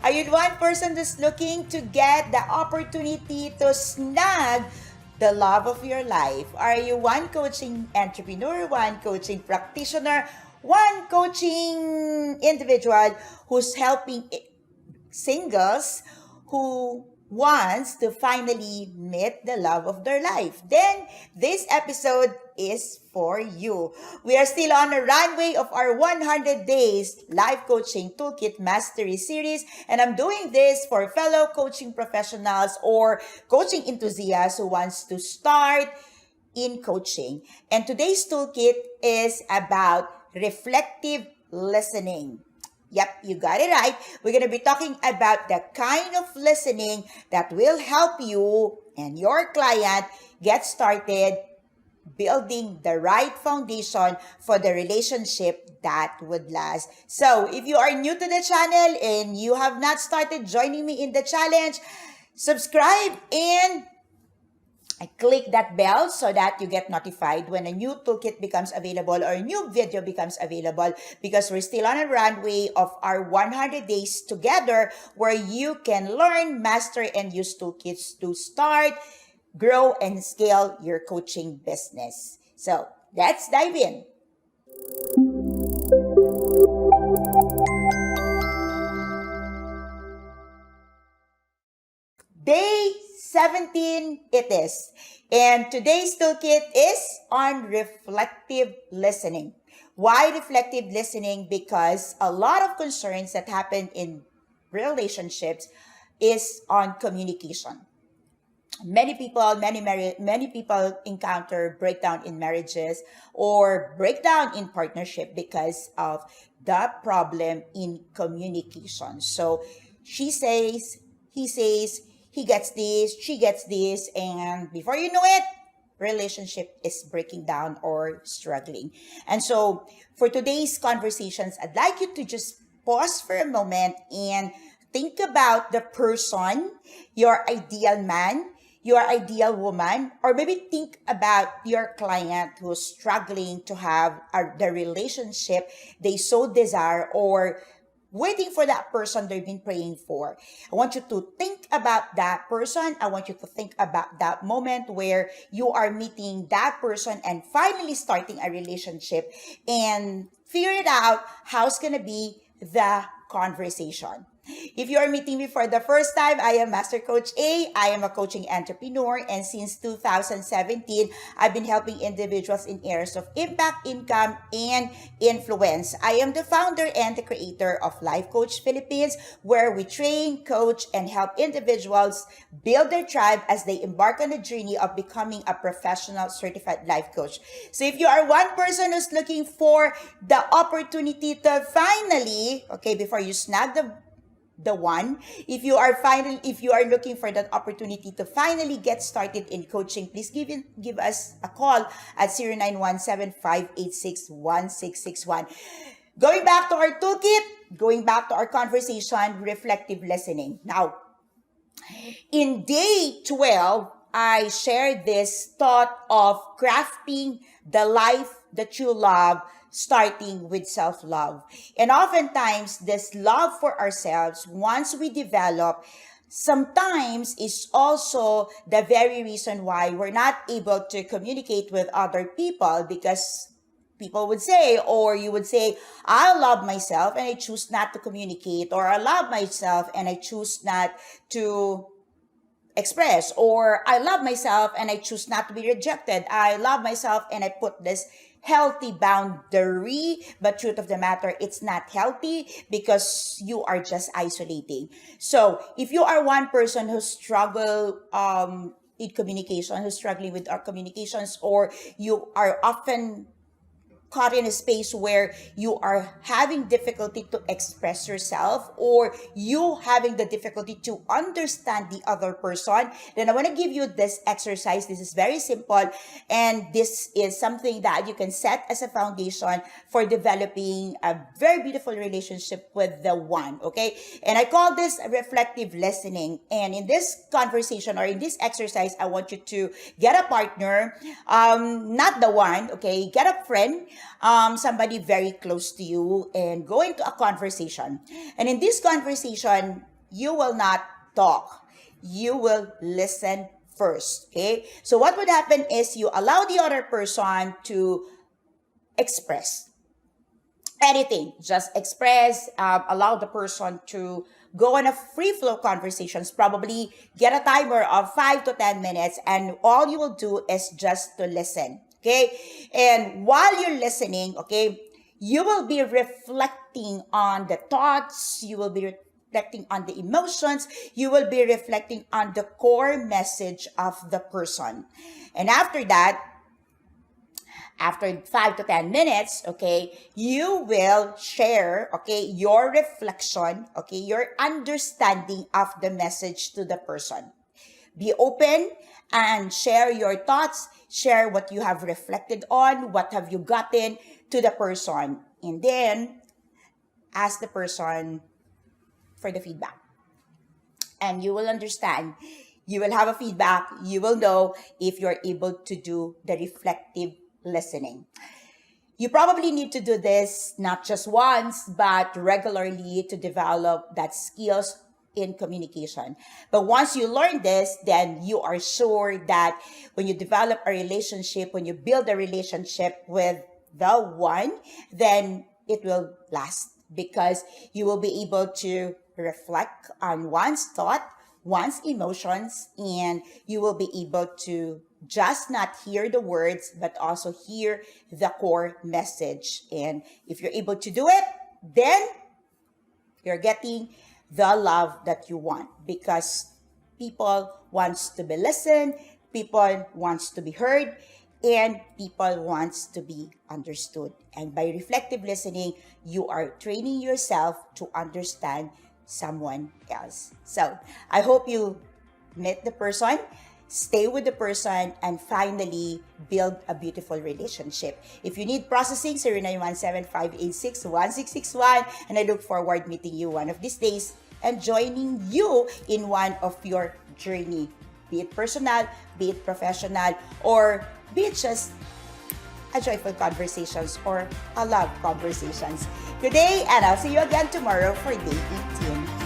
Are you one person who's looking to get the opportunity to snag the love of your life? Are you one coaching entrepreneur, one coaching practitioner, one coaching individual who's helping singles who wants to finally meet the love of their life? Then this episode is for you. We are still on the runway of our 100 days life coaching toolkit mastery series, and I'm doing this for fellow coaching professionals or coaching enthusiasts who wants to start in coaching. And today's toolkit is about reflective listening. Yep, you got it right. We're going to be talking about the kind of listening that will help you and your client get started building the right foundation for the relationship that would last. So, if you are new to the channel and you have not started joining me in the challenge, subscribe and click that bell so that you get notified when a new toolkit becomes available or a new video becomes available, because we're still on a runway of our 100 days together where you can learn, master, and use toolkits to start, grow, and scale your coaching business. So let's dive in. Day 17 it is. And today's toolkit is on reflective listening. Why reflective listening? Because a lot of concerns that happen in relationships is on communication. Many people encounter breakdown in marriages or breakdown in partnership because of the problem in communication. So she says, he says, he gets this, she gets this, and before you know it, relationship is breaking down or struggling. And so for today's conversations, I'd like you to just pause for a moment and think about the person, your ideal man, your ideal woman, or maybe think about your client who's struggling to have the relationship they so desire, or waiting for that person they've been praying for. I want you to think about that person. I want you to think about that moment where you are meeting that person and finally starting a relationship, and figure it out how it's going to be the conversation. If you are meeting me for the first time, I am Master Coach A. I am a coaching entrepreneur, and since 2017, I've been helping individuals in areas of impact, income, and influence. I am the founder and the creator of Life Coach Philippines, where we train, coach, and help individuals build their tribe as they embark on the journey of becoming a professional certified life coach. So if you are one person who's looking for the opportunity to finally, before you snag the one, if you are looking for that opportunity to finally get started in coaching, please give us a call at 0917-586-1661. Going back to our toolkit, going back to our conversation, reflective listening. Now, in day 12, I shared this thought of crafting the life that you love, starting with self-love. And oftentimes, this love for ourselves, once we develop, sometimes is also the very reason why we're not able to communicate with other people, because people would say, or you would say, I love myself and I choose not to communicate, or I love myself and I choose not to express, or I love myself and I choose not to be rejected. I love myself and I put this healthy boundary, but truth of the matter, it's not healthy because you are just isolating. So if you are one person who struggle in communication, who's struggling with our communications, or you are often caught in a space where you are having difficulty to express yourself, or you having the difficulty to understand the other person, then I want to give you this exercise. This is very simple, and this is something that you can set as a foundation for developing a very beautiful relationship with the one, okay? And I call this reflective listening. And in this conversation, or in this exercise, I want you to get a partner, not the one, okay? Get a friend, somebody very close to you and go into a conversation. And in this conversation, you will not talk. You will listen first, okay? So what would happen is you allow the other person to express anything. Just express, allow the person to go on a free flow conversations. Probably get a timer of 5 to 10 minutes, and all you will do is just to listen, okay? And while you're listening, okay, you will be reflecting on the thoughts, you will be reflecting on the emotions, you will be reflecting on the core message of the person. And after that, after 5 to 10 minutes, okay, you will share, okay, your reflection, okay, your understanding of the message to the person. Be open and share your thoughts, share what you have reflected on, what have you gotten to the person, and then ask the person for the feedback. And you will understand, you will have a feedback, you will know if you're able to do the reflective listening. You probably need to do this not just once, but regularly to develop that skills in communication. But once you learn this, then you are sure that when you develop a relationship, when you build a relationship with the one, then it will last because you will be able to reflect on one's thought, one's emotions, and you will be able to just not hear the words, but also hear the core message. And if you're able to do it, then you're getting the love that you want, because people wants to be listened, people wants to be heard, and people wants to be understood. And by reflective listening, you are training yourself to understand someone else. So I hope you meet the person, stay with the person, and finally build a beautiful relationship. If you need processing, 0917-586-1661, and I look forward meeting you one of these days and joining you in one of your journey, be it personal, be it professional, or be it just a joyful conversations or a love conversations. Good day, and I'll see you again tomorrow for day 18.